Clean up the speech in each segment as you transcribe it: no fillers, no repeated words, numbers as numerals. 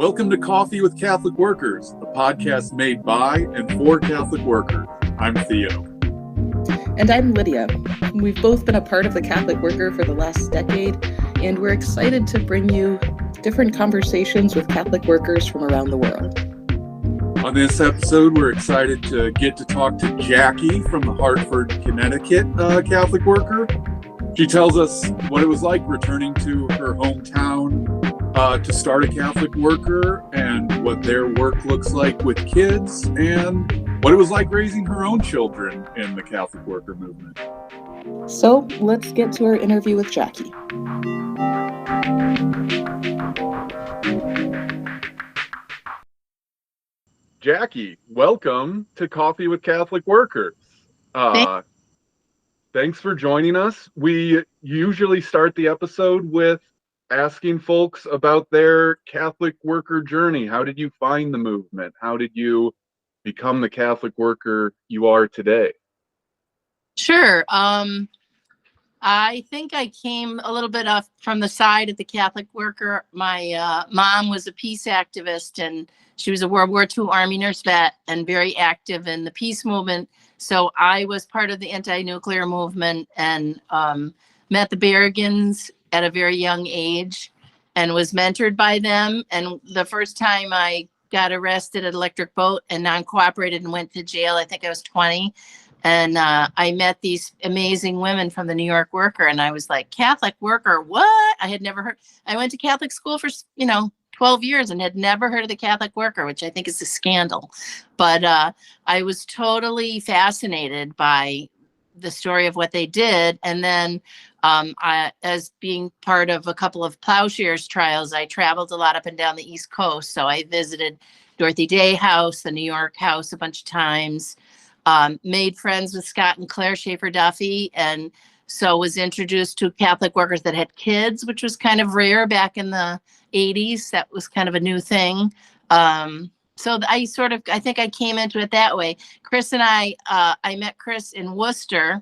Welcome to Coffee with Catholic Workers, a podcast made by and for Catholic workers. I'm Theo. And I'm Lydia. We've both been a part of the Catholic Worker for the last decade, and we're excited to bring you different conversations with Catholic workers from around the world. On this episode, we're excited to get to talk to Jackie from the Hartford, Connecticut Catholic Worker. She tells us what it was like returning to her hometown to start a Catholic worker and what their work looks like with kids and what it was like raising her own children in the Catholic worker movement. So let's get to our interview with Jackie. Jackie, welcome to Coffee with Catholic Workers. Thanks for joining us. We usually start the episode with asking folks about their Catholic worker journey. How did you find the movement? How did you become the Catholic worker you are today? Sure. I think I came a little bit off from the side of the Catholic worker. My mom was a peace activist, and she was a World War II Army nurse vet and very active in the peace movement. So I was part of the anti-nuclear movement and met the Berrigans at a very young age and was mentored by them. And the first time I got arrested at Electric Boat and non-cooperated and went to jail, I think I was 20. And I met these amazing women from the New York Worker. And I was like, Catholic worker, what? I had never heard. I went to Catholic school for, 12 years and had never heard of the Catholic worker, which I think is a scandal. But I was totally fascinated by the story of what they did. And then as being part of a couple of Plowshares trials, I traveled a lot up and down the East Coast. So I visited Dorothy Day House, the New York House a bunch of times, made friends with Scott and Claire Schaefer Duffy, and so was introduced to Catholic workers that had kids, which was kind of rare back in the 80s. That was kind of a new thing. So I think I came into it that way. Chris and I met Chris in Worcester.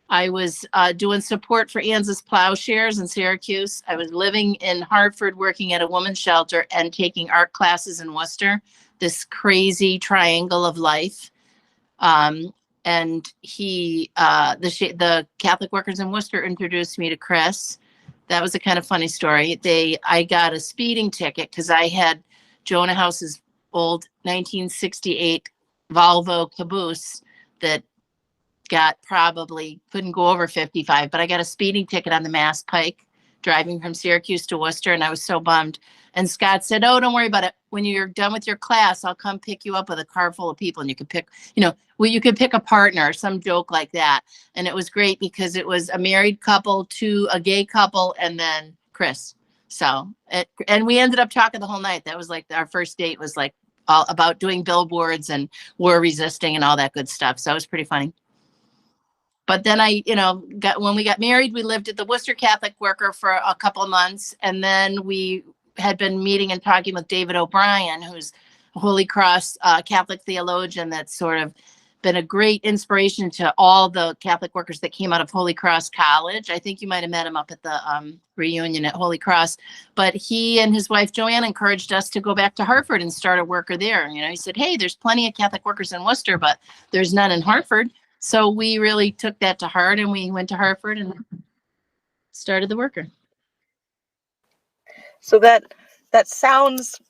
I was doing support for Anza's Plowshares in Syracuse. I was living in Hartford, working at a women's shelter and taking art classes in Worcester, this crazy triangle of life. And the Catholic workers in Worcester introduced me to Chris. That was a kind of funny story. I got a speeding ticket because I had Jonah House's old 1968 Volvo caboose that couldn't go over 55, but I got a speeding ticket on the Mass Pike driving from Syracuse to Worcester, and I was so bummed. And Scott said, "Oh, don't worry about it. When you're done with your class, I'll come pick you up with a car full of people, and you can pick, you could pick a partner," or some joke like that. And it was great because it was a married couple to a gay couple, and then Chris. And we ended up talking the whole night. That was like our first date was like all about doing billboards and war resisting and all that good stuff. So it was pretty funny. But then when we got married, we lived at the Worcester Catholic Worker for a couple of months. And then we had been meeting and talking with David O'Brien, who's a Holy Cross Catholic theologian that's sort of been a great inspiration to all the Catholic workers that came out of Holy Cross College. I think you might have met him up at the reunion at Holy Cross. But he and his wife, Joanne, encouraged us to go back to Hartford and start a worker there. He said, hey, there's plenty of Catholic workers in Worcester, but there's none in Hartford. So we really took that to heart, and we went to Hartford and started the worker. So that sounds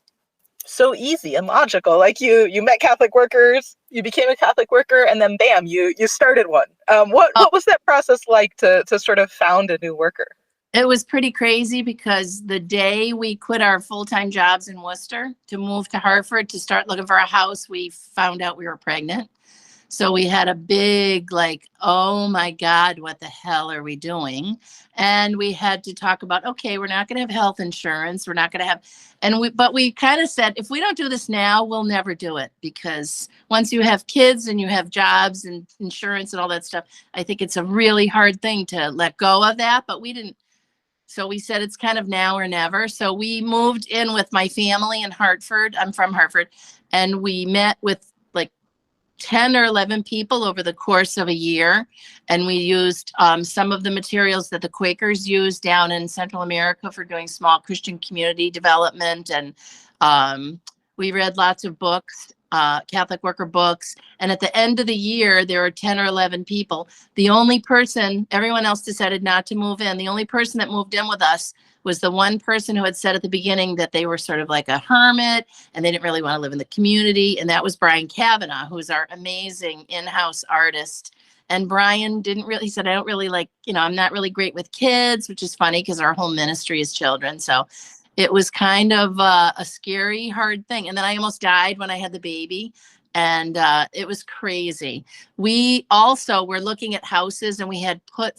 so easy and logical. Like you met Catholic workers, you became a Catholic worker, and then bam, you started one. What was that process like to sort of found a new worker? It was pretty crazy because the day we quit our full-time jobs in Worcester to move to Hartford to start looking for a house, we found out we were pregnant. So we had a big oh my God, what the hell are we doing? And we had to talk about, okay, we're not going to have health insurance. We're not going to have, but we kind of said, if we don't do this now, we'll never do it. Because once you have kids and you have jobs and insurance and all that stuff, I think it's a really hard thing to let go of that. But we didn't. So we said it's kind of now or never. So we moved in with my family in Hartford. I'm from Hartford. And we met with 10 or 11 people over the course of a year. And we used some of the materials that the Quakers used down in Central America for doing small Christian community development. And We read lots of books, Catholic worker books. And at the end of the year, there were 10 or 11 people. The only person, everyone else decided not to move in. The only person that moved in with us was the one person who had said at the beginning that they were sort of like a hermit and they didn't really want to live in the community. And that was Brian Kavanaugh, who's our amazing in-house artist. And Brian didn't really, he said, I don't really like, I'm not really great with kids, which is funny because our whole ministry is children. So it was kind of a scary, hard thing. And then I almost died when I had the baby. And it was crazy. We also were looking at houses, and we had put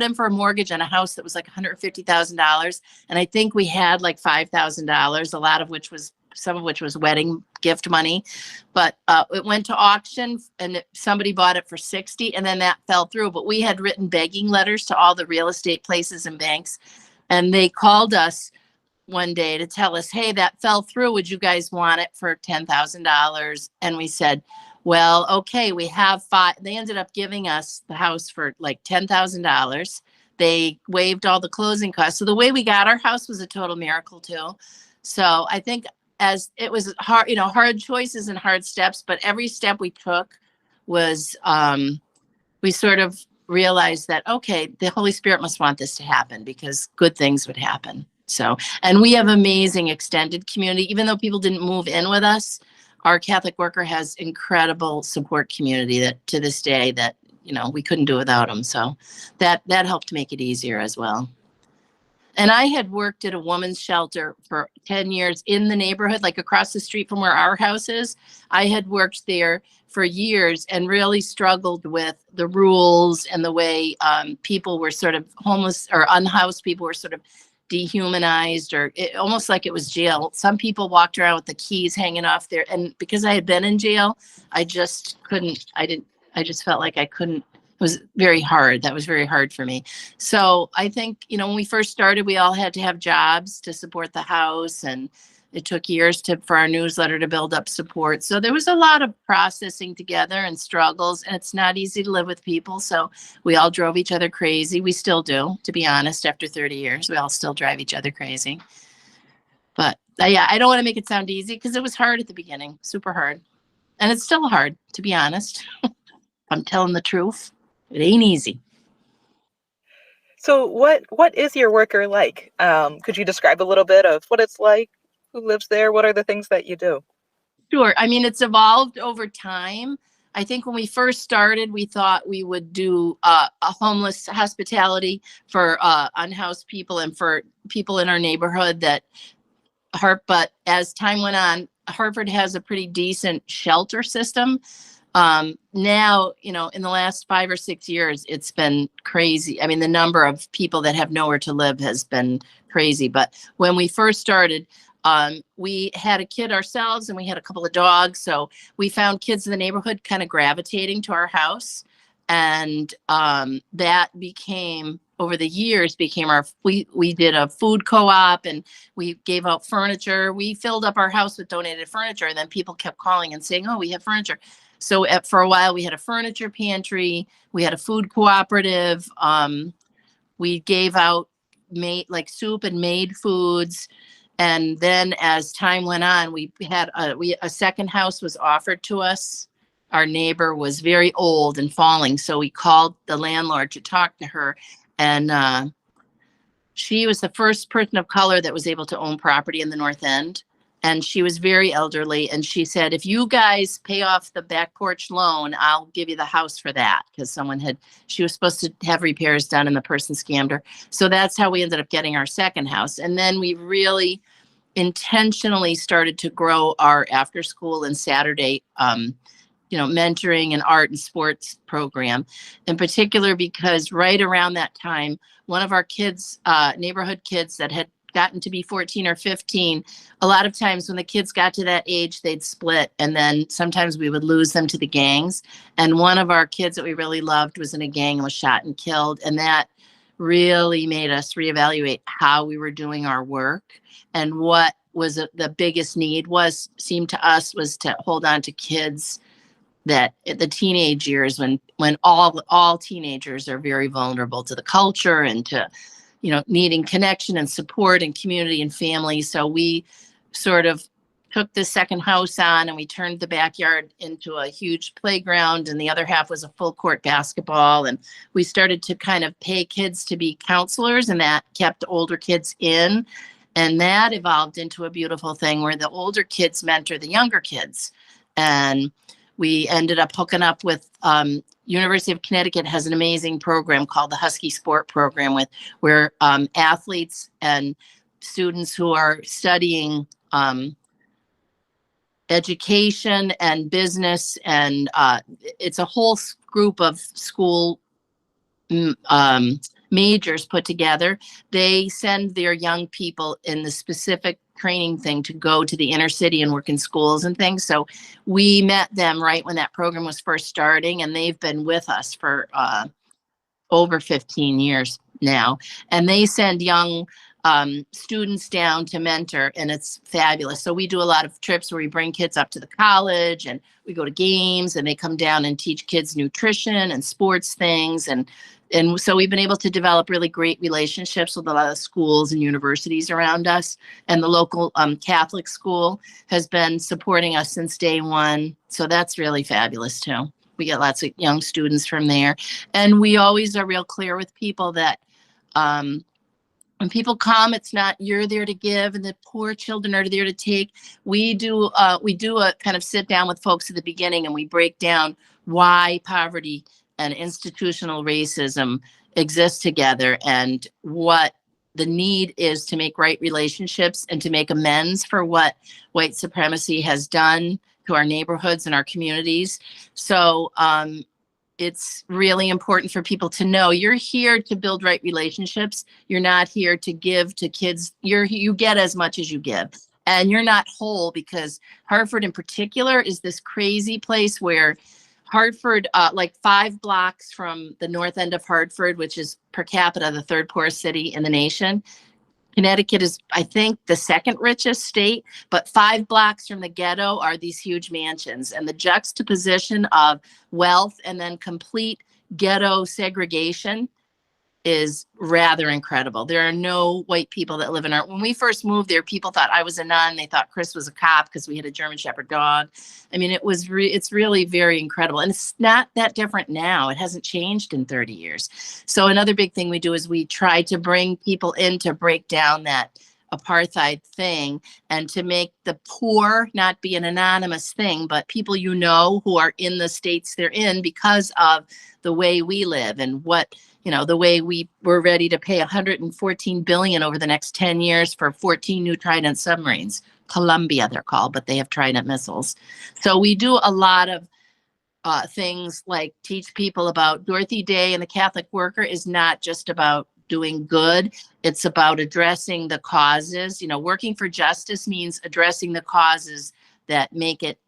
in for a mortgage on a house that was like $150,000. And I think we had like $5,000, some of which was wedding gift money. But it went to auction, and somebody bought it for 60, and then that fell through. But we had written begging letters to all the real estate places and banks, and they called us one day to tell us, hey, that fell through. Would you guys want it for $10,000? And we said, well, okay, we have five. They ended up giving us the house for like $10,000. They waived all the closing costs. So the way we got our house was a total miracle too. So I think as it was hard, hard choices and hard steps, but every step we took was, we sort of realized that, okay, the Holy Spirit must want this to happen because good things would happen. So, and we have amazing extended community. Even though people didn't move in with us, our Catholic worker has incredible support community that to this day that, we couldn't do without them. So that helped make it easier as well. And I had worked at a woman's shelter for 10 years in the neighborhood, like across the street from where our house is. I had worked there for years and really struggled with the rules and the way people were sort of homeless or unhoused people were sort of dehumanized, or almost like it was jail. Some people walked around with the keys hanging off there. And because I had been in jail, I just felt like I couldn't. It was very hard. That was very hard for me. So I think, when we first started, we all had to have jobs to support the house, and it took years for our newsletter to build up support. So there was a lot of processing together and struggles, and it's not easy to live with people. So we all drove each other crazy. We still do, to be honest, after 30 years, we all still drive each other crazy. But yeah, I don't want to make it sound easy because it was hard at the beginning, super hard. And it's still hard, to be honest. I'm telling the truth. It ain't easy. So what is your worker like? Could you describe a little bit of what it's like? Who lives there? What are the things that you do? Sure. I mean, it's evolved over time. I think when we first started, we thought we would do a homeless hospitality for unhoused people and for people in our neighborhood but as time went on, Hartford has a pretty decent shelter system. Now, in the last 5 or 6 years, it's been crazy. I mean, the number of people that have nowhere to live has been crazy. But when we first started, we had a kid ourselves and we had a couple of dogs. So we found kids in the neighborhood kind of gravitating to our house. And that became, over the years, we did a food co-op and we gave out furniture. We filled up our house with donated furniture, and then people kept calling and saying, oh, we have furniture. So for a while, we had a furniture pantry. We had a food cooperative. We gave out soup and made foods. And then as time went on, we had a second house was offered to us. Our neighbor was very old and falling. So we called the landlord to talk to her. And she was the first person of color that was able to own property in the North End. And she was very elderly. And she said, if you guys pay off the back porch loan, I'll give you the house for that. Because she was supposed to have repairs done and the person scammed her. So that's how we ended up getting our second house. And then we really intentionally started to grow our after school and Saturday, mentoring and art and sports program, in particular, because right around that time, one of our kids, neighborhood kids that had gotten to be 14 or 15, a lot of times when the kids got to that age, they'd split. And then sometimes we would lose them to the gangs. And one of our kids that we really loved was in a gang and was shot and killed. And that really made us reevaluate how we were doing our work. And what was the biggest need seemed to us was to hold on to kids that at the teenage years when all teenagers are very vulnerable to the culture and to needing connection and support and community and family. So we sort of took the second house on, and we turned the backyard into a huge playground, and the other half was a full court basketball. And we started to kind of pay kids to be counselors, and that kept older kids in. And that evolved into a beautiful thing where the older kids mentor the younger kids. And we ended up hooking up with University of Connecticut has an amazing program called the Husky Sport Program, where athletes and students who are studying education and business, and it's a whole group of school majors put together. They send their young people in the specific training thing to go to the inner city and work in schools and things. So we met them right when that program was first starting, and they've been with us for over 15 years now. And they send young students down to mentor, and it's fabulous. So we do a lot of trips where we bring kids up to the college, and we go to games, and they come down and teach kids nutrition and sports things. And so we've been able to develop really great relationships with a lot of schools and universities around us. And the local Catholic school has been supporting us since day one. So that's really fabulous too. We get lots of young students from there. And we always are real clear with people that when people come, it's not you're there to give and the poor children are there to take. We do a kind of sit down with folks at the beginning, and we break down why poverty and institutional racism exist together, and what the need is to make right relationships and to make amends for what white supremacy has done to our neighborhoods and our communities. So it's really important for people to know you're here to build right relationships. You're not here to give to kids. You get as much as you give. And you're not whole, because Hartford in particular is this crazy place where Hartford, like 5 blocks from the north end of Hartford, which is per capita the 3rd poorest city in the nation. Connecticut is, I think, the 2nd richest state, but 5 blocks from the ghetto are these huge mansions. And the juxtaposition of wealth and then complete ghetto segregation is rather incredible. There are no white people that live in our, when we first moved there, people thought I was a nun. They thought Chris was a cop because we had a German Shepherd dog. I mean, it's really very incredible. And it's not that different now. It hasn't changed in 30 years. So another big thing we do is we try to bring people in to break down that apartheid thing, and to make the poor not be an anonymous thing, but people who are in the states they're in because of the way we live, and what, the way we were ready to pay $114 billion over the next 10 years for 14 new Trident submarines. Columbia, they're called, but they have Trident missiles. So we do a lot of things like teach people about Dorothy Day, and the Catholic worker is not just about doing good. It's about addressing the causes. Working for justice means addressing the causes that make it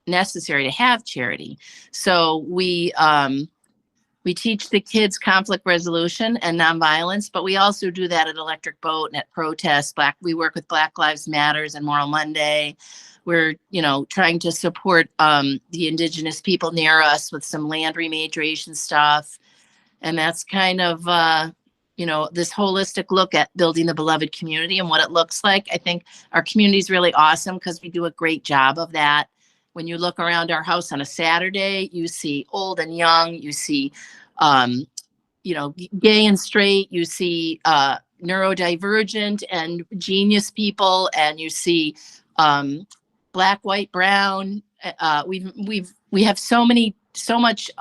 necessary to have charity. So we teach the kids conflict resolution and nonviolence, but we also do that at Electric Boat and at protests. We work with Black Lives Matters and Moral Monday. We're, trying to support the indigenous people near us with some land remediation stuff. And that's kind of, this holistic look at building the beloved community and what it looks like. I think our community is really awesome because we do a great job of that. When you look around our house on a Saturday, you see old and young, you see, gay and straight, you see neurodivergent and genius people, and you see black, white, brown. We have so much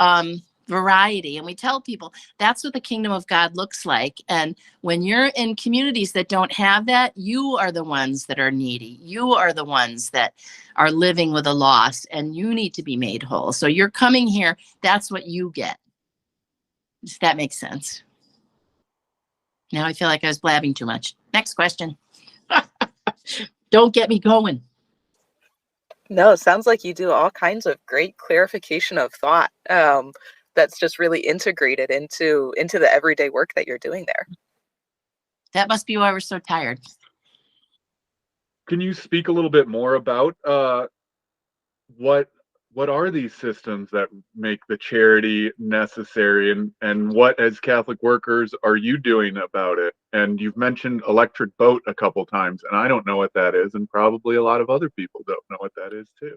variety, and we tell people that's what the kingdom of God looks like. And when you're in communities that don't have that, you are the ones that are needy. You are the ones that are living with a loss, and you need to be made whole. So you're coming here, that's what you get. Does that make sense? Now I feel like I was blabbing too much. Next question. Don't get me going. No, it sounds like you do all kinds of great clarification of thought. That's just really integrated into the everyday work that you're doing there. That must be why we're so tired. Can you speak a little bit more about what what are these systems that make the charity necessary, and what, as Catholic workers, are you doing about it? And you've mentioned electric boat a couple times, and I don't know what that is, and probably a lot of other people don't know what that is too.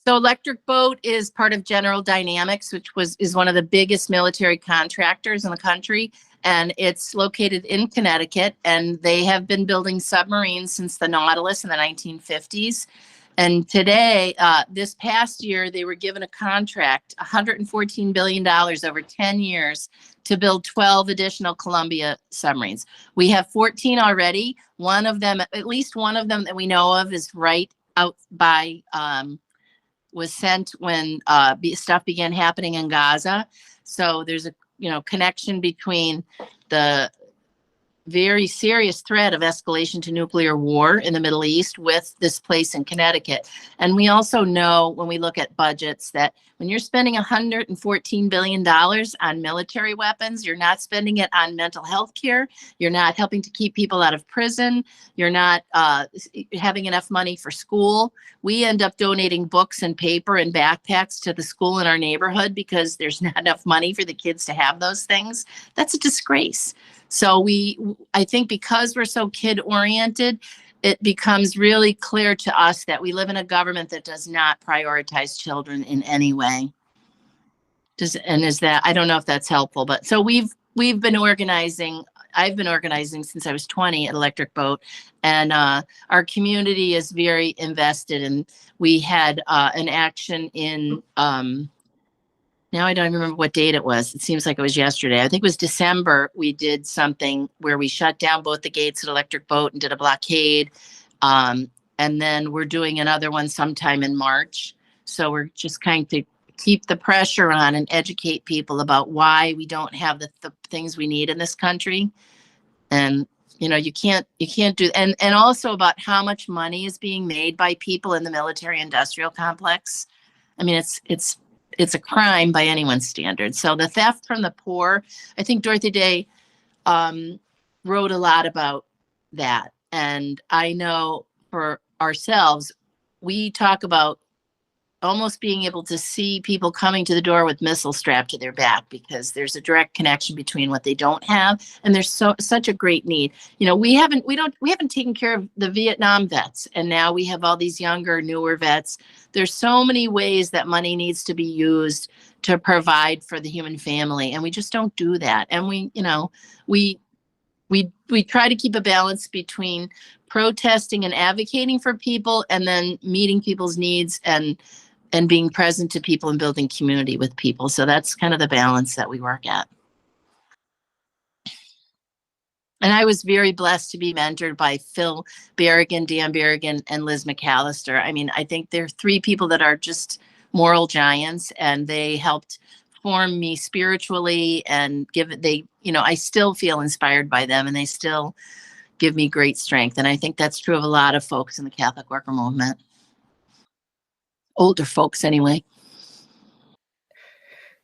So Electric Boat is part of General Dynamics, which is one of the biggest military contractors in the country. And it's located in Connecticut, and they have been building submarines since the Nautilus in the 1950s. And today, this past year, they were given a contract, $114 billion over 10 years to build 12 additional Columbia submarines. We have 14 already. One of them, at least one of them that we know of, is right out by, was sent when stuff began happening in Gaza. So there's a connection between the very serious threat of escalation to nuclear war in the Middle East with this place in Connecticut. And we also know, when we look at budgets, that when you're spending $114 billion on military weapons, you're not spending it on mental health care. You're not helping to keep people out of prison. You're not having enough money for school. We end up donating books and paper and backpacks to the school in our neighborhood because there's not enough money for the kids to have those things. That's a disgrace. So I think because we're so kid oriented, it becomes really clear to us that we live in a government that does not prioritize children in any way. I don't know if that's helpful, but so we've been organizing. I've been organizing since I was 20 at Electric Boat, and our community is very invested. And we had an action in, now I don't remember what date it was. It seems like it was yesterday. I think it was December. We did something where we shut down both the gates at Electric Boat and did a blockade. And then we're doing another one sometime in March. So we're just kind of keep the pressure on and educate people about why we don't have the things we need in this country. And you can't do, and also about how much money is being made by people in the military industrial complex. I mean, it's a crime by anyone's standards. So the theft from the poor, I think Dorothy Day wrote a lot about that. And I know for ourselves, we talk about almost being able to see people coming to the door with missiles strapped to their back, because there's a direct connection between what they don't have and there's such a great need. We haven't taken care of the Vietnam vets, and now we have all these younger, newer vets. There's so many ways that money needs to be used to provide for the human family, and we just don't do that. And we try to keep a balance between protesting and advocating for people, and then meeting people's needs and being present to people and building community with people. So that's kind of the balance that we work at. And I was very blessed to be mentored by Phil Berrigan, Dan Berrigan, and Liz McAllister. I mean, I think they're three people that are just moral giants, and they helped form me spiritually and I still feel inspired by them, and they still give me great strength. And I think that's true of a lot of folks in the Catholic worker movement. Older folks, anyway.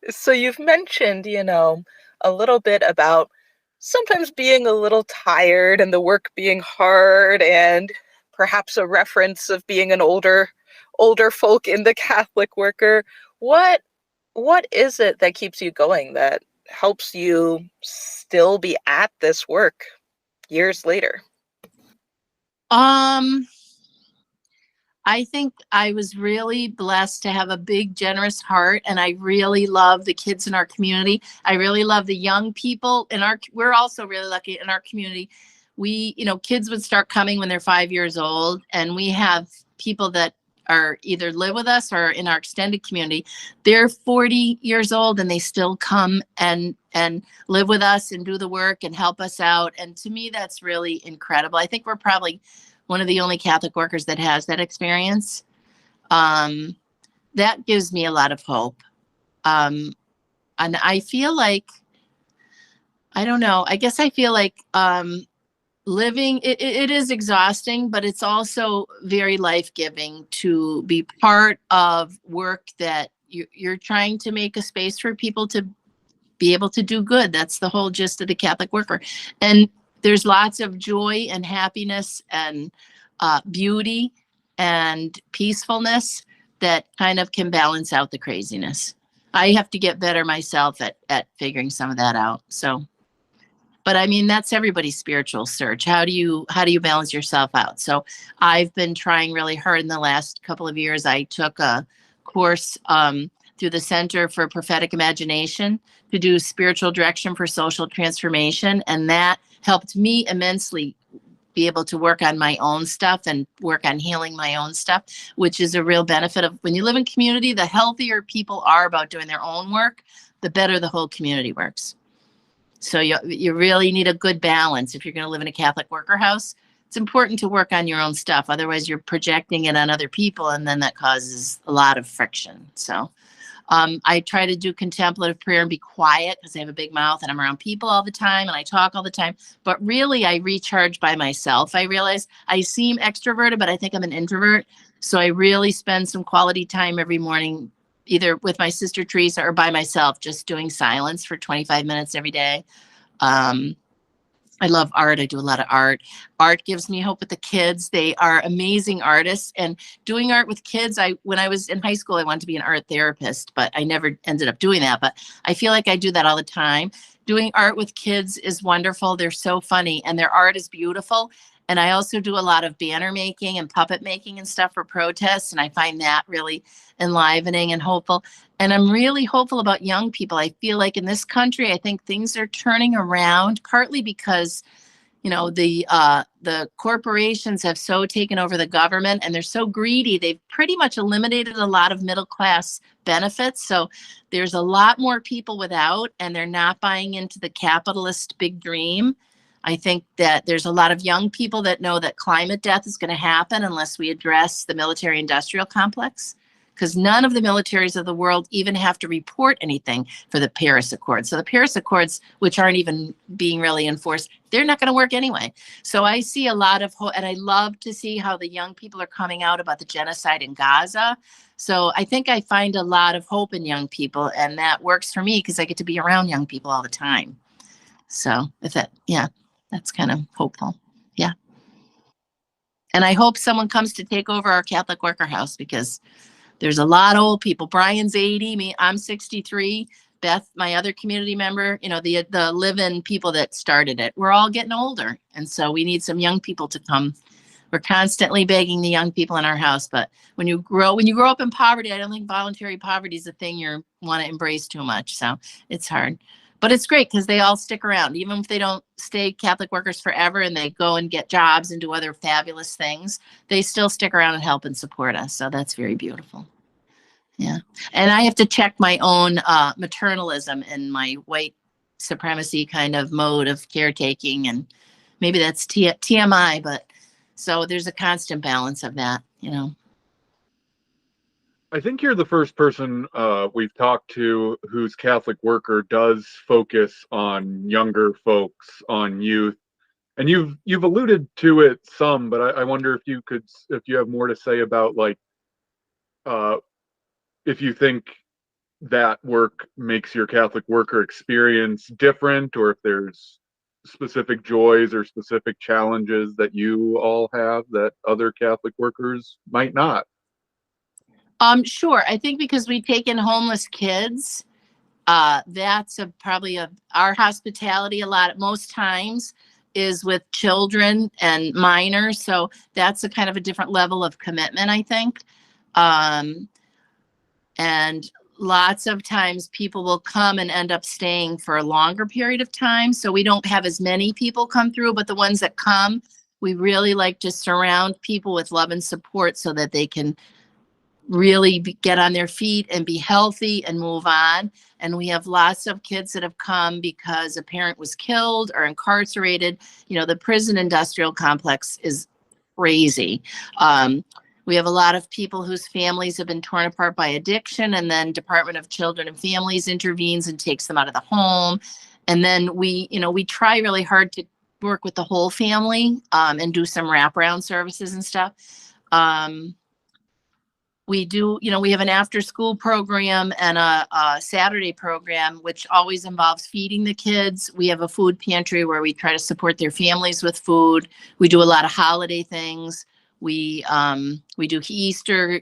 So you've mentioned, a little bit about sometimes being a little tired and the work being hard, and perhaps a reference of being an older folk in the Catholic worker. What is it that keeps you going, that helps you still be at this work years later? I think I was really blessed to have a big, generous heart, and I really love the kids in our community. I really love the young people we're also really lucky in our community. We, kids would start coming when they're 5 years old, and we have people that are either live with us or in our extended community. They're 40 years old and they still come and live with us and do the work and help us out. And to me, that's really incredible. I think we're probably one of the only Catholic workers that has that experience. That gives me a lot of hope. And I feel like, I don't know, I guess I feel like living, it is exhausting, but it's also very life-giving to be part of work that you're trying to make a space for people to be able to do good. That's the whole gist of the Catholic worker. And there's lots of joy and happiness and beauty and peacefulness that kind of can balance out the craziness. I have to get better myself at figuring some of that out. So, but I mean, that's everybody's spiritual search. How do you balance yourself out? So I've been trying really hard in the last couple of years. I took a course through the Center for Prophetic Imagination to do spiritual direction for social transformation. And that helped me immensely be able to work on my own stuff and work on healing my own stuff, which is a real benefit of when you live in community. The healthier people are about doing their own work, the better the whole community works. So you really need a good balance. If you're going to live in a Catholic worker house, it's important to work on your own stuff. Otherwise, you're projecting it on other people, and then that causes a lot of friction. So I try to do contemplative prayer and be quiet because I have a big mouth and I'm around people all the time and I talk all the time. But really, I recharge by myself. I realize I seem extroverted, but I think I'm an introvert. So I really spend some quality time every morning, either with my sister Teresa or by myself, just doing silence for 25 minutes every day. I love art. I do a lot of art. Art gives me hope with the kids. They are amazing artists. And doing art with kids, when I was in high school, I wanted to be an art therapist, but I never ended up doing that. But I feel like I do that all the time. Doing art with kids is wonderful. They're so funny and their art is beautiful. And I also do a lot of banner making and puppet making and stuff for protests. And I find that really enlivening and hopeful. And I'm really hopeful about young people. I feel like in this country, I think things are turning around, partly because, you know, the corporations have so taken over the government and they're so greedy. They've pretty much eliminated a lot of middle class benefits. So there's a lot more people without, and they're not buying into the capitalist big dream. I think that there's a lot of young people that know that climate death is going to happen unless we address the military industrial complex, because none of the militaries of the world even have to report anything for the Paris Accords. So the Paris Accords, which aren't even being really enforced, they're not going to work anyway. So I see a lot of hope, and I love to see how the young people are coming out about the genocide in Gaza. So I think I find a lot of hope in young people, and that works for me because I get to be around young people all the time. So if that, yeah, that's kind of hopeful. Yeah. And I hope someone comes to take over our Catholic worker house, because there's a lot of old people. Brian's 80, me, I'm 63. Beth, my other community member, you know, the live-in people that started it, we're all getting older. And so we need some young people to come. We're constantly begging the young people in our house. But when you grow up in poverty, I don't think voluntary poverty is a thing you want to embrace too much. So it's hard. But it's great because they all stick around. Even if they don't stay Catholic workers forever and they go and get jobs and do other fabulous things, they still stick around and help and support us. So that's very beautiful. Yeah. And I have to check my own maternalism and my white supremacy kind of mode of caretaking. And maybe that's TMI, but so there's a constant balance of that, you know. I think you're the first person we've talked to whose Catholic worker does focus on younger folks, on youth, and you've alluded to it some, but I wonder if you have more to say about, like, if you think that work makes your Catholic worker experience different, or if there's specific joys or specific challenges that you all have that other Catholic workers might not. Sure. I think because we take in homeless kids, that's probably our hospitality a lot, most times, is with children and minors. So that's a kind of a different level of commitment, I think. And lots of times people will come and end up staying for a longer period of time. So we don't have as many people come through, but the ones that come, we really like to surround people with love and support so that they can really get on their feet and be healthy and move on. And we have lots of kids that have come because a parent was killed or incarcerated. You know, the prison industrial complex is crazy. We have a lot of people whose families have been torn apart by addiction, and then Department of Children and Families intervenes and takes them out of the home. And then we try really hard to work with the whole family and do some wraparound services and stuff. We do, we have an after school program and a Saturday program, which always involves feeding the kids. We have a food pantry where we try to support their families with food. We do a lot of holiday things. We do Easter,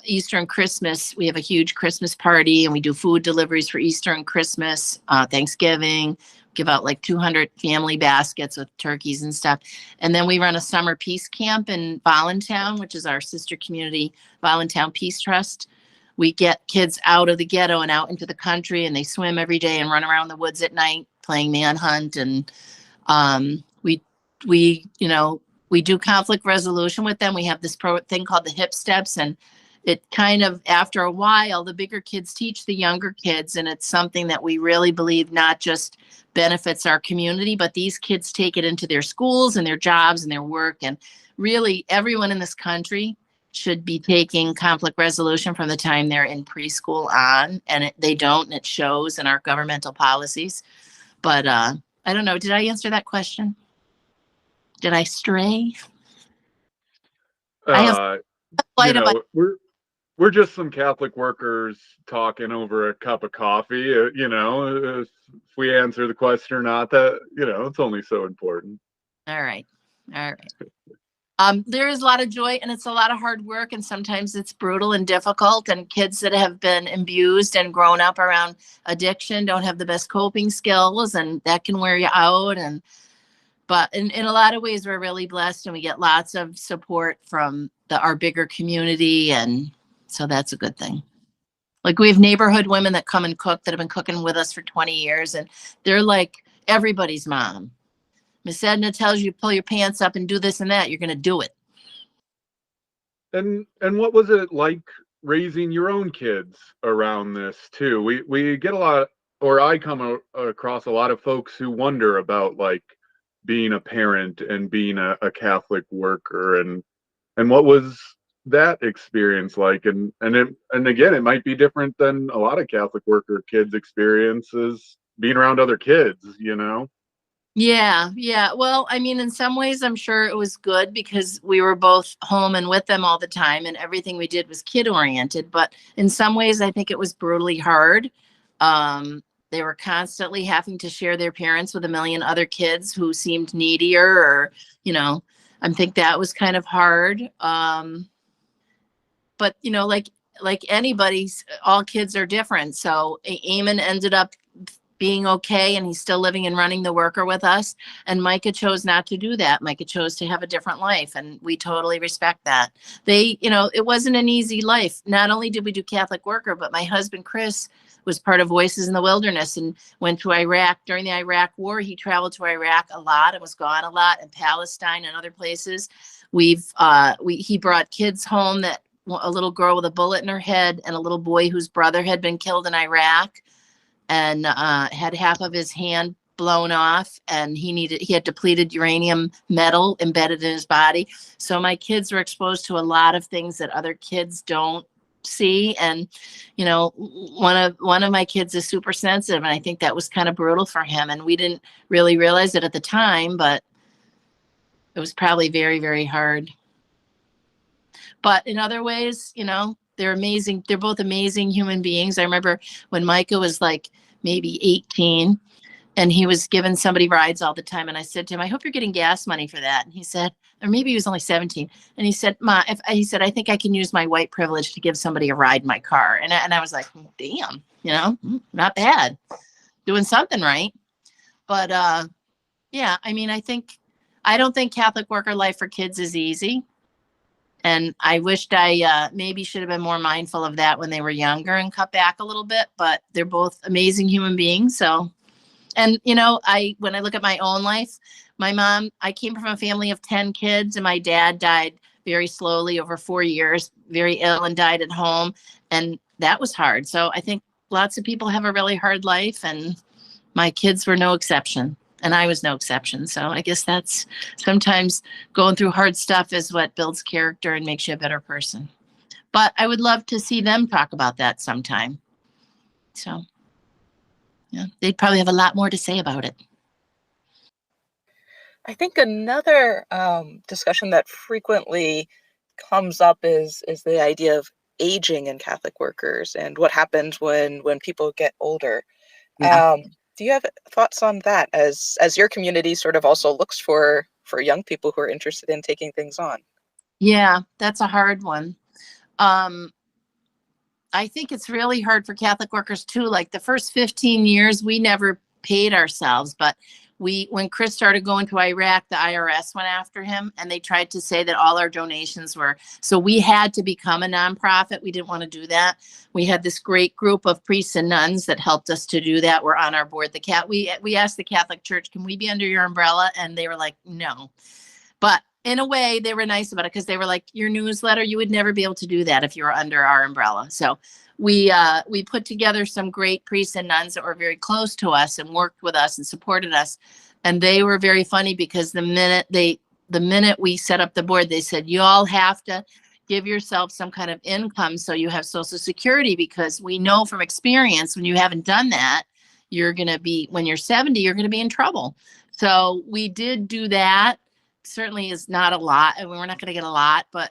Easter and Christmas, we have a huge Christmas party, and we do food deliveries for Easter and Christmas, Thanksgiving, give out like 200 family baskets with turkeys and stuff. And then we run a summer peace camp in Voluntown, which is our sister community, Voluntown Peace Trust. We get kids out of the ghetto and out into the country, and they swim every day and run around the woods at night playing manhunt. And we do conflict resolution with them. We have this thing called the HIP steps, and it kind of, after a while, the bigger kids teach the younger kids, and it's something that we really believe not just benefits our community, but these kids take it into their schools and their jobs and their work. And really, everyone in this country should be taking conflict resolution from the time they're in preschool on, and they don't, and it shows in our governmental policies. But I don't know. Did I answer that question? Did I stray? I have we're just some Catholic workers talking over a cup of coffee. If we answer the question or not, that it's only so important. All right. There is a lot of joy, and it's a lot of hard work, and sometimes it's brutal and difficult, and kids that have been abused and grown up around addiction don't have the best coping skills, and that can wear you out. But in a lot of ways, we're really blessed, and we get lots of support from our bigger community, and so that's a good thing. Like, we have neighborhood women that come and cook that have been cooking with us for 20 years, and they're like everybody's mom. Miss Edna tells you pull your pants up and do this and that, you're going to do it. And what was it like raising your own kids around this too? We get a lot, or I come across a lot of folks who wonder about like being a parent and being a Catholic worker, and what was that experience like? And again, it might be different than a lot of Catholic worker kids' experiences being around other kids, Yeah. Well, I mean, in some ways, I'm sure it was good because we were both home and with them all the time, and everything we did was kid oriented. But in some ways, I think it was brutally hard. They were constantly having to share their parents with a million other kids who seemed needier, or, I think that was kind of hard. But, like anybody's, all kids are different. So Eamon ended up being okay, and he's still living and running the worker with us. And Micah chose not to do that. Micah chose to have a different life, and we totally respect that. It wasn't an easy life. Not only did we do Catholic worker, but my husband, Chris, was part of Voices in the Wilderness and went to Iraq during the Iraq War. He traveled to Iraq a lot and was gone a lot, and Palestine and other places. He brought kids home, that a little girl with a bullet in her head and a little boy whose brother had been killed in Iraq and had half of his hand blown off, and he had depleted uranium metal embedded in his body. So my kids were exposed to a lot of things that other kids don't see. And one of my kids is super sensitive, and I think that was kind of brutal for him, and we didn't really realize it at the time, but it was probably very, very hard. But in other ways, they're amazing. They're both amazing human beings. I remember when Micah was like maybe 18, and he was giving somebody rides all the time. And I said to him, I hope you're getting gas money for that. And he said, or maybe he was only 17. And he said, Ma, I think I can use my white privilege to give somebody a ride in my car. And I was like, damn, not bad. Doing something right. But yeah, I mean, I don't think Catholic worker life for kids is easy. And I wished I maybe should have been more mindful of that when they were younger and cut back a little bit, but they're both amazing human beings. So, and when I look at my own life, my mom, I came from a family of 10 kids, and my dad died very slowly over 4 years, very ill, and died at home. And that was hard. So I think lots of people have a really hard life, and my kids were no exception. And I was no exception. So I guess that's sometimes going through hard stuff is what builds character and makes you a better person. But I would love to see them talk about that sometime. So, yeah, they'd probably have a lot more to say about it. I think another discussion that frequently comes up is the idea of aging in Catholic workers and what happens when people get older. Yeah. Do you have thoughts on that as your community sort of also looks for young people who are interested in taking things on? Yeah, that's a hard one. I think it's really hard for Catholic workers too. Like the first 15 years, we never paid ourselves, but when Chris started going to Iraq, the IRS went after him and they tried to say that all our donations were, so we had to become a nonprofit. We didn't want to do that. We had this great group of priests and nuns that helped us to do that. We're on our board. We asked the Catholic Church, can we be under your umbrella? And they were like, no. But in a way, they were nice about it because they were like, your newsletter, you would never be able to do that if you were under our umbrella. So we put together some great priests and nuns that were very close to us and worked with us and supported us. And they were very funny because the minute we set up the board, they said, you all have to give yourself some kind of income so you have Social Security, because we know from experience when you haven't done that, when you're 70, you're going to be in trouble. So we did do that. Certainly is not a lot, and we're not going to get a lot, but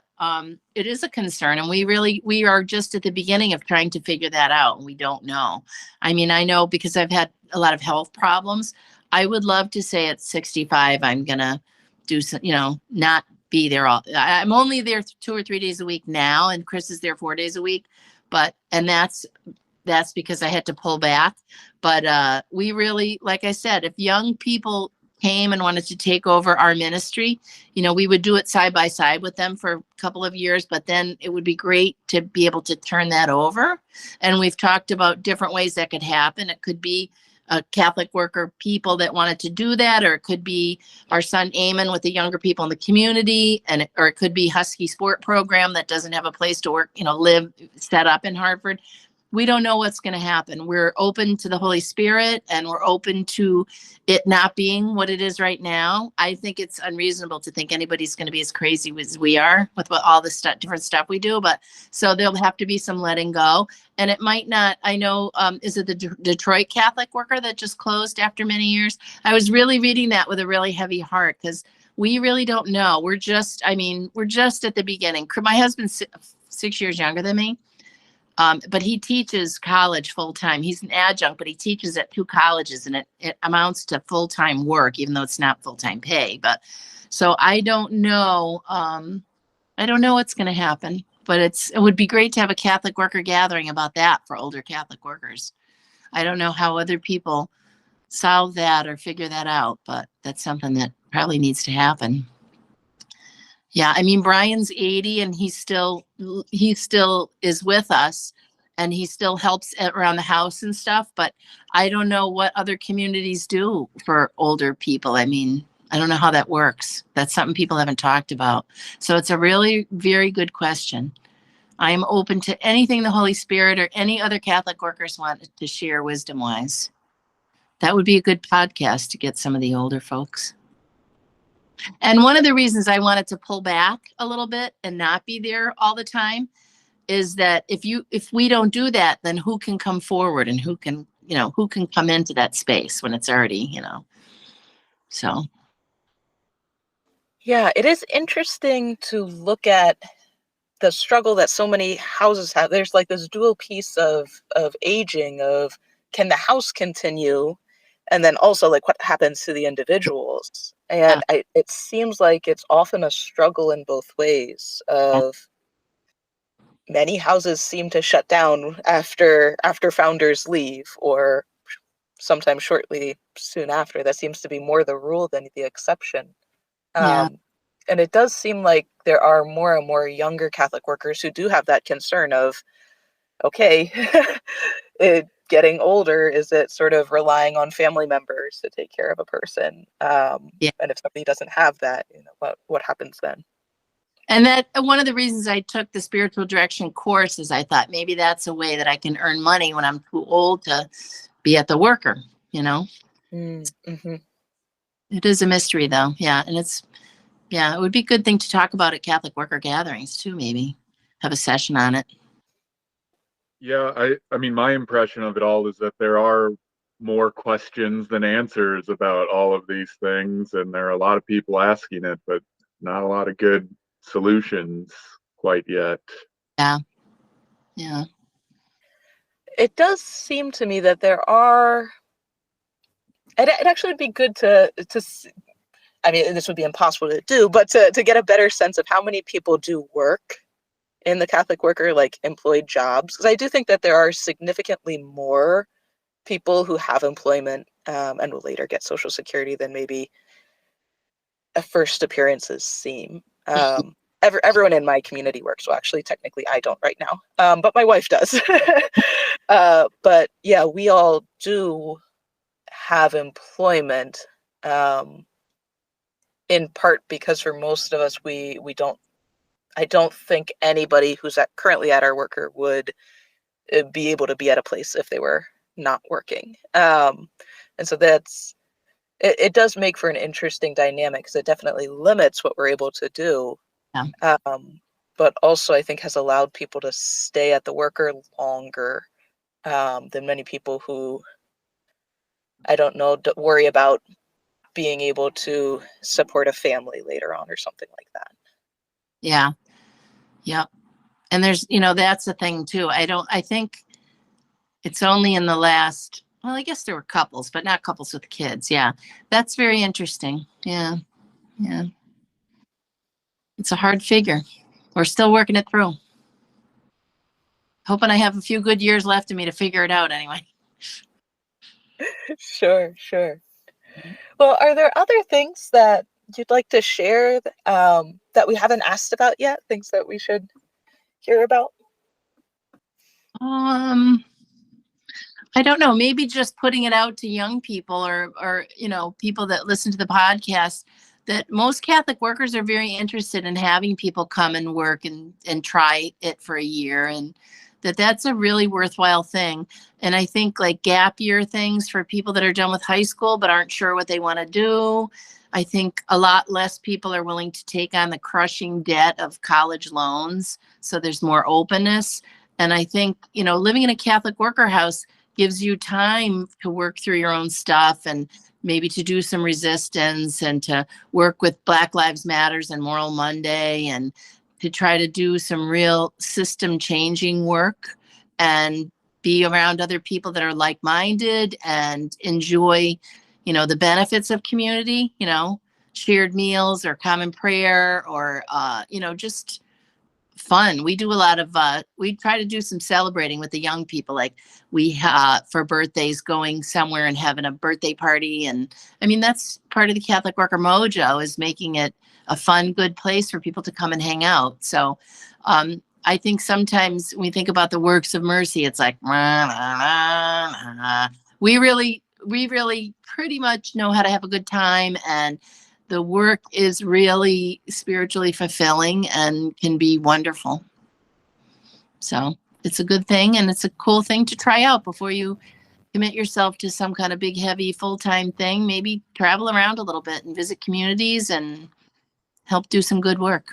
it is a concern. And we are just at the beginning of trying to figure that out. And we don't know. I mean, I know because I've had a lot of health problems. I would love to say at 65, I'm going to do some, not be there I'm only there 2 or 3 days a week now. And Chris is there 4 days a week, and that's because I had to pull back. But we really, like I said, if young people came and wanted to take over our ministry, we would do it side by side with them for a couple of years, but then it would be great to be able to turn that over. And we've talked about different ways that could happen. It could be a Catholic worker people that wanted to do that, or it could be our son Eamon with the younger people in the community, or it could be Husky Sport Program that doesn't have a place to work, live set up in Hartford. We don't know what's going to happen. We're open to the Holy Spirit, and we're open to it not being what it is right now. I think it's unreasonable to think anybody's going to be as crazy as we are with all the different stuff we do. But so there'll have to be some letting go. And it might not, I know, is it the Detroit Catholic worker that just closed after many years? I was really reading that with a really heavy heart because we really don't know. We're just at the beginning. My husband's 6 years younger than me. But he teaches college full time. He's an adjunct, but he teaches at 2 colleges, and it amounts to full time work, even though it's not full time pay. But so I don't know. I don't know what's going to happen, but it would be great to have a Catholic worker gathering about that for older Catholic workers. I don't know how other people solve that or figure that out, but that's something that probably needs to happen. Yeah, I mean, Brian's 80 and he still is with us, and he still helps around the house and stuff, but I don't know what other communities do for older people. I mean, I don't know how that works. That's something people haven't talked about. So it's a really very good question. I am open to anything the Holy Spirit or any other Catholic workers want to share wisdom-wise. That would be a good podcast to get some of the older folks. And one of the reasons I wanted to pull back a little bit and not be there all the time is that if we don't do that, then who can come forward and who can come into that space when it's already, so. Yeah, it is interesting to look at the struggle that so many houses have. There's like this dual piece of aging, of can the house continue? And then also like what happens to the individuals. And it seems like it's often a struggle in both ways. Of many houses seem to shut down after founders leave, or sometimes shortly soon after. That seems to be more the rule than the exception. And it does seem like there are more and more younger Catholic workers who do have that concern of, okay, getting older, is it sort of relying on family members to take care of a person? And if somebody doesn't have that, what happens then? And that one of the reasons I took the spiritual direction course is I thought maybe that's a way that I can earn money when I'm too old to be at the worker, Mm-hmm. It is a mystery though. Yeah. And it would be a good thing to talk about at Catholic worker gatherings too, maybe have a session on it. Yeah, I mean, my impression of it all is that there are more questions than answers about all of these things, and there are a lot of people asking it, but not a lot of good solutions quite yet. Yeah. It does seem to me that there are. It actually would be good to. I mean, this would be impossible to do, but to get a better sense of how many people do work in the Catholic worker, like employed jobs? Because I do think that there are significantly more people who have employment and will later get Social Security than maybe at first appearances seem. Everyone in my community works. Well, actually, technically, I don't right now, but my wife does. But yeah, we all do have employment, in part because for most of us, we don't. I don't think anybody who's currently at our worker would be able to be at a place if they were not working. And so it does make for an interesting dynamic because it definitely limits what we're able to do. Yeah. But also I think has allowed people to stay at the worker longer than many people who, I don't know, worry about being able to support a family later on or something like that. Yeah. Yep. And there's, that's the thing too. I think it's only in the last, well, I guess there were couples, but not couples with kids. Yeah. That's very interesting. Yeah. Yeah. It's a hard figure. We're still working it through. Hoping I have a few good years left in me to figure it out anyway. Sure. Well, are there other things that you'd like to share that we haven't asked about yet? Things that we should hear about? I don't know. Maybe just putting it out to young people or people that listen to the podcast, that most Catholic workers are very interested in having people come and work and try it for a year, and that's a really worthwhile thing. And I think like gap year things for people that are done with high school but aren't sure what they want to do. I think a lot less people are willing to take on the crushing debt of college loans. So there's more openness. And I think, living in a Catholic worker house gives you time to work through your own stuff and maybe to do some resistance and to work with Black Lives Matters and Moral Monday and to try to do some real system changing work and be around other people that are like-minded and enjoy, the benefits of community, shared meals or common prayer or, just fun. We do a lot of, we try to do some celebrating with the young people. Like we, for birthdays, going somewhere and having a birthday party. And I mean, that's part of the Catholic Worker Mojo, is making it a fun, good place for people to come and hang out. So I think sometimes when we think about the works of mercy, it's like, we really pretty much know how to have a good time, and the work is really spiritually fulfilling and can be wonderful. So it's a good thing, and it's a cool thing to try out before you commit yourself to some kind of big, heavy, full-time thing. Maybe travel around a little bit and visit communities and help do some good work.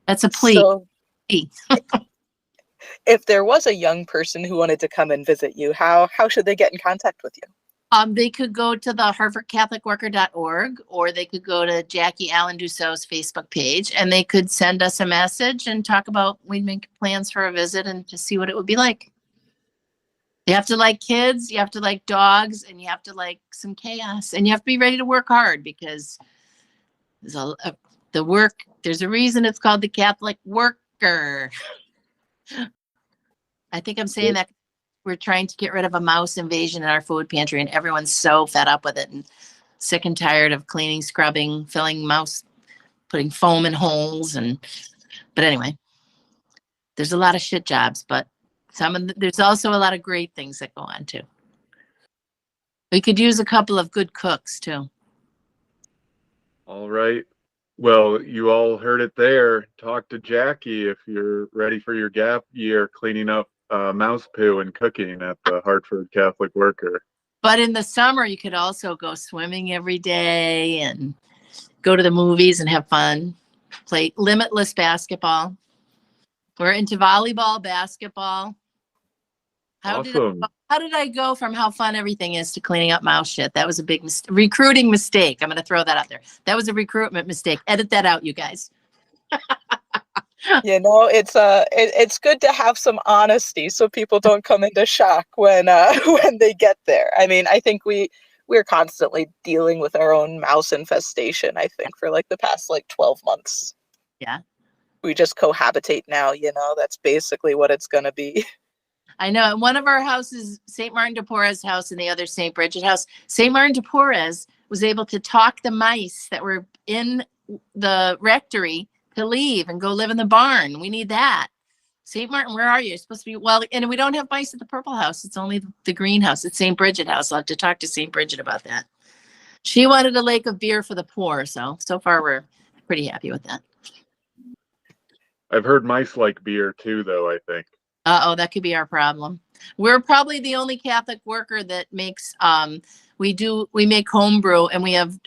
That's a plea. So if there was a young person who wanted to come and visit you, how should they get in contact with you? They could go to the hartfordcatholicworker.org, or they could go to Jackie Allen-Doucet's Facebook page, and they could send us a message and talk about, we'd make plans for a visit and to see what it would be like. You have to like kids, you have to like dogs, and you have to like some chaos, and you have to be ready to work hard, because there's a reason it's called the Catholic worker. I think I'm saying that we're trying to get rid of a mouse invasion in our food pantry, and everyone's so fed up with it and sick and tired of cleaning, scrubbing, filling mouse, putting foam in holes. But anyway, there's a lot of shit jobs, but there's also a lot of great things that go on too. We could use a couple of good cooks too. All right. Well, you all heard it there. Talk to Jackie if you're ready for your gap year cleaning up mouse poo and cooking at the Hartford Catholic Worker. But in the summer, you could also go swimming every day and go to the movies and have fun, play limitless basketball. We're into volleyball, basketball. Awesome. How did I go from how fun everything is to cleaning up mouse shit? That was a big recruiting mistake. I'm going to throw that out there. That was a recruitment mistake. Edit that out, you guys. It's good to have some honesty so people don't come into shock when they get there. I mean, I think we're constantly dealing with our own mouse infestation, I think, for like the past 12 months. Yeah. we just cohabitate now, that's basically what it's going to be. I know. One of our houses, St. Martin de Porres house, and the other St. Bridget house. St. Martin de Porres was able to talk the mice that were in the rectory to leave and go live in the barn. We need that. St. Martin, where are you? You're supposed to be, well, and we don't have mice at the purple house. It's only the green house. It's St. Bridget house. I'll have to talk to St. Bridget about that. She wanted a lake of beer for the poor. So far we're pretty happy with that. I've heard mice like beer too, though, I think. Uh-oh, that could be our problem. We're probably the only Catholic worker that makes, we make homebrew, and we have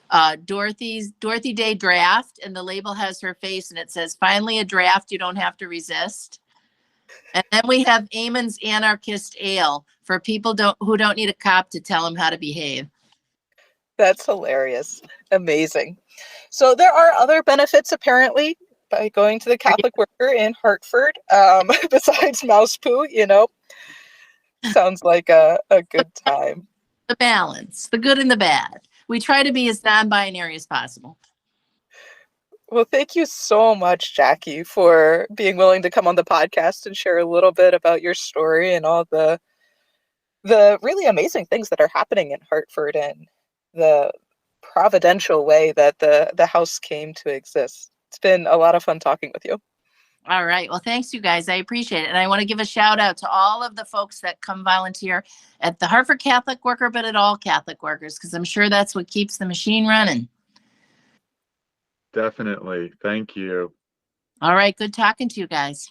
Dorothy Day draft, and the label has her face and it says, "Finally a draft you don't have to resist." And then we have Eamon's Anarchist Ale for people who don't need a cop to tell them how to behave. That's hilarious. Amazing. So there are other benefits apparently by going to the Catholic Worker in Hartford, besides mouse poo, sounds like a good time. The balance, the good and the bad. We try to be as non-binary as possible. Well, thank you so much, Jackie, for being willing to come on the podcast and share a little bit about your story and all the really amazing things that are happening in Hartford and the providential way that the house came to exist. It's been a lot of fun talking with you. All right. Well, thanks, you guys. I appreciate it. And I want to give a shout out to all of the folks that come volunteer at the Hartford Catholic Worker, but at all Catholic workers, because I'm sure that's what keeps the machine running. Definitely. Thank you. All right. Good talking to you guys.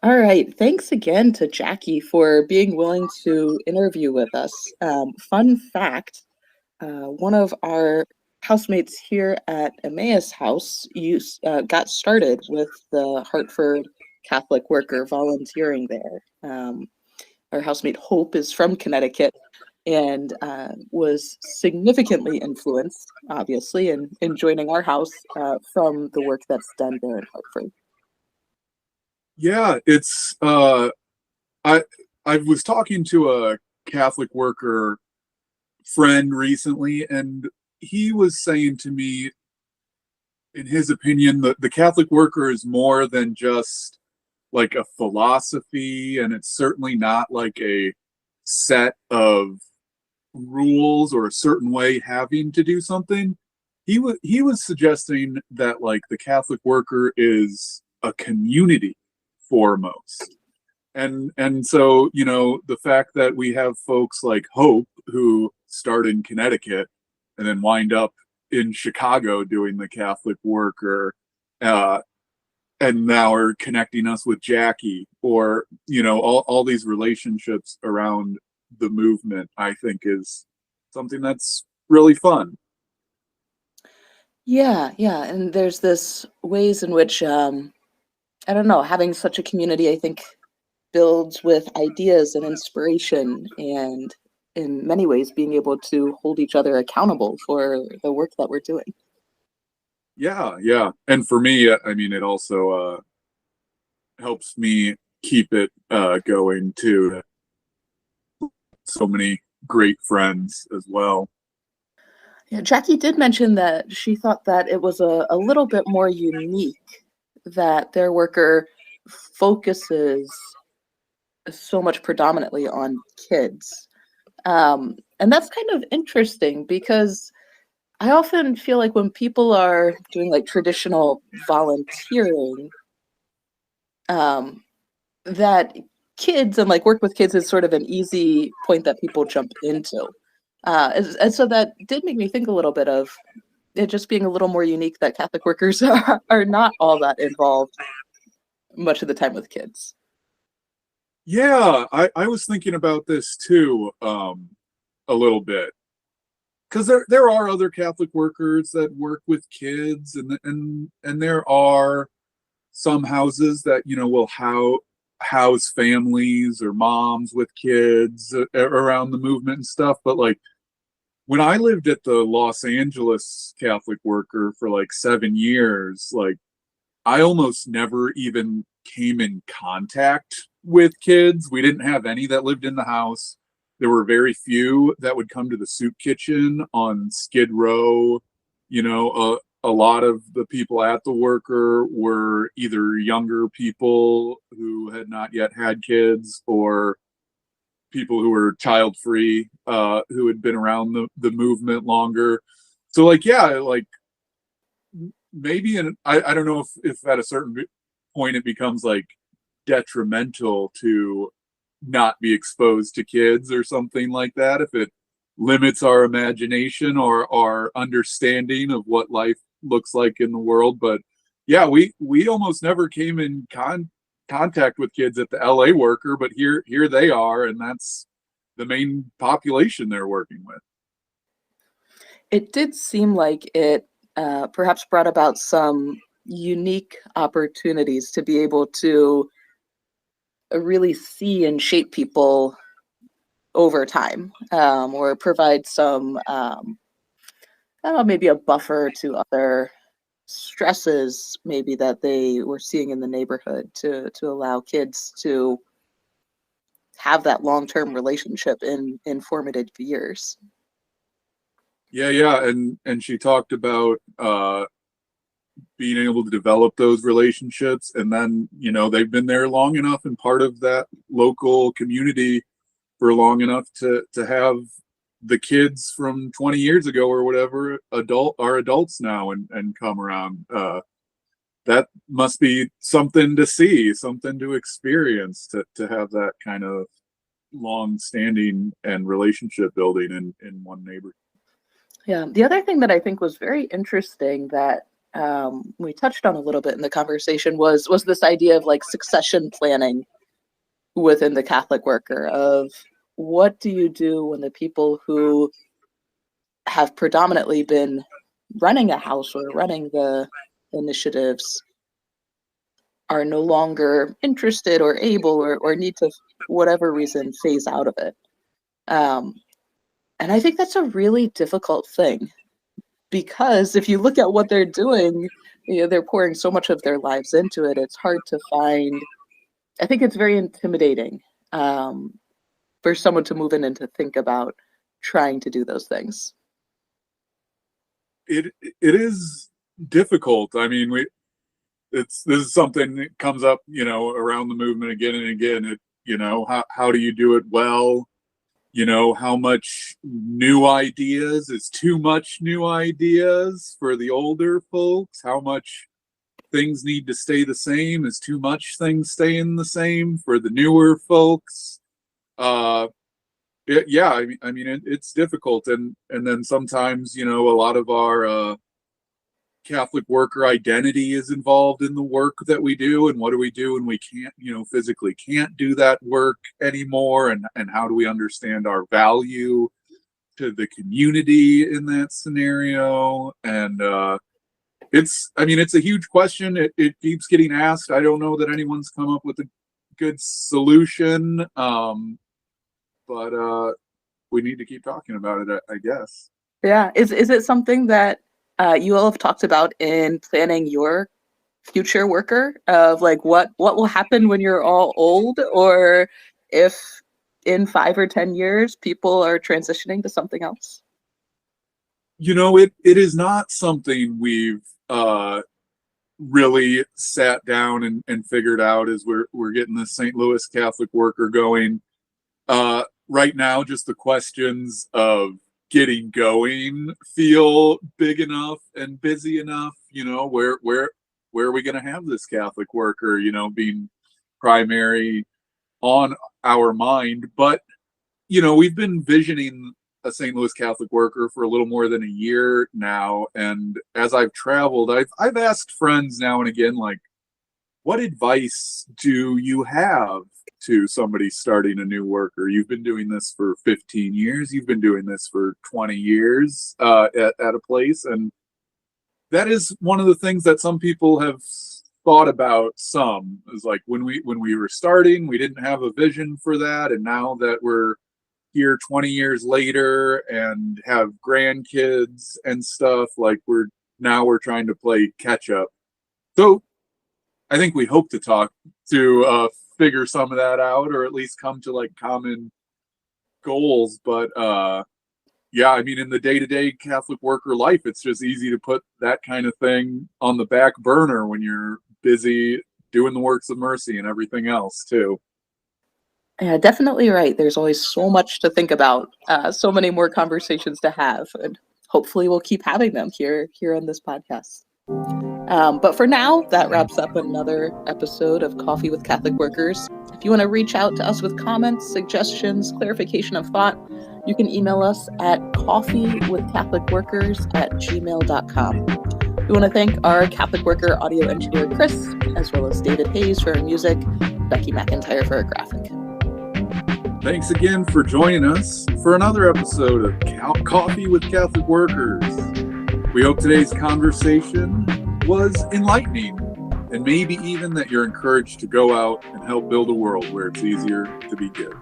All right. Thanks again to Jackie for being willing to interview with us. Fun fact, one of our housemates here at Emmaus House got started with the Hartford Catholic Worker volunteering there. Our housemate Hope is from Connecticut and was significantly influenced, obviously, in joining our house from the work that's done there in Hartford. Yeah, it's I was talking to a Catholic worker friend recently, and he was saying to me, in his opinion, the Catholic worker is more than just like a philosophy, and it's certainly not like a set of rules or a certain way having to do something. He was suggesting that like the Catholic worker is a community foremost. And so, the fact that we have folks like Hope who start in Connecticut and then wind up in Chicago doing the Catholic worker, and now are connecting us with Jackie, or, all these relationships around the movement, I think is something that's really fun. Yeah. And there's this ways in which, I don't know, having such a community, I think, builds with ideas and inspiration, and in many ways being able to hold each other accountable for the work that we're doing. Yeah. And for me, I mean, it also helps me keep it going too. So many great friends as well. Yeah, Jackie did mention that she thought that it was a little bit more unique that their worker focuses so much predominantly on kids. And that's kind of interesting because I often feel like when people are doing like traditional volunteering, that kids and like work with kids is sort of an easy point that people jump into. And so that did make me think a little bit of it just being a little more unique that Catholic workers are not all that involved much of the time with kids. Yeah, I was thinking about this too, a little bit, because there are other Catholic workers that work with kids, and there are some houses that will house families or moms with kids around the movement and stuff. But like when I lived at the Los Angeles Catholic Worker for like 7 years, like I almost never even came in contact with kids. We didn't have any that lived in the house. There were very few that would come to the soup kitchen on Skid Row. You know, a lot of the people at the worker were either younger people who had not yet had kids, or people who were child free, who had been around the movement longer. So like, yeah, like maybe, and I don't know if at a certain point it becomes like detrimental to not be exposed to kids or something like that, if it limits our imagination or our understanding of what life looks like in the world. But yeah, we almost never came in contact with kids at the LA worker, but here they are, and that's the main population they're working with. It did seem like it perhaps brought about some unique opportunities to be able to really see and shape people over time, or provide some, I don't know, maybe a buffer to other stresses maybe that they were seeing in the neighborhood, to allow kids to have that long-term relationship in formative years. Yeah, and she talked about being able to develop those relationships, and then they've been there long enough and part of that local community for long enough to have the kids from 20 years ago or whatever are adults now and come around. That must be something to see, something to experience, to have that kind of long standing and relationship building in one neighborhood. Yeah, the other thing that I think was very interesting that we touched on a little bit in the conversation was this idea of like succession planning within the Catholic worker, of what do you do when the people who have predominantly been running a house or running the initiatives are no longer interested or able, or need to, whatever reason, phase out of it. And I think that's a really difficult thing, because if you look at what they're doing, they're pouring so much of their lives into it. It's hard to find. I think it's very intimidating for someone to move in and to think about trying to do those things. It is difficult. I mean, this is something that comes up, around the movement again and again. How do you do it well? How much new ideas is too much new ideas for the older folks? How much things need to stay the same is too much things staying the same for the newer folks? It's difficult, and then sometimes a lot of our Catholic worker identity is involved in the work that we do, and what do we do when we can't physically can't do that work anymore, and how do we understand our value to the community in that scenario? And it's a huge question. It keeps getting asked. I don't know that anyone's come up with a good solution, but we need to keep talking about it, I guess. Yeah. Is it something that you all have talked about in planning your future worker, of like what will happen when you're all old, or if in 5 or 10 years people are transitioning to something else? It is not something we've really sat down and figured out as we're getting the St. Louis Catholic worker going. Right now, just the questions of getting going feel big enough and busy enough. Where are we going to have this Catholic worker? Being primary on our mind. But we've been visioning a St. Louis Catholic worker for a little more than a year now, and as I've traveled, I've asked friends now and again, like, what advice do you have to somebody starting a new worker? You've been doing this for 15 years. You've been doing this for 20 years at a place. And that is one of the things that some people have thought about. Some is like, when we were starting, we didn't have a vision for that. And now that we're here 20 years later and have grandkids and stuff, like we're trying to play catch up. So I think we hope to talk to figure some of that out, or at least come to like common goals. But yeah, I mean, in the day-to-day Catholic worker life, it's just easy to put that kind of thing on the back burner when you're busy doing the works of mercy and everything else too. Yeah, definitely right. There's always so much to think about, so many more conversations to have, and hopefully we'll keep having them here on this podcast. But for now, that wraps up another episode of Coffee with Catholic Workers. If you want to reach out to us with comments, suggestions, clarification of thought, you can email us at coffeewithcatholicworkers@gmail.com. We want to thank our Catholic worker audio engineer, Chris, as well as David Hayes for our music, Becky McIntyre for our graphic. Thanks again for joining us for another episode of Coffee with Catholic Workers. We hope today's conversation was enlightening, and maybe even that you're encouraged to go out and help build a world where it's easier to be good.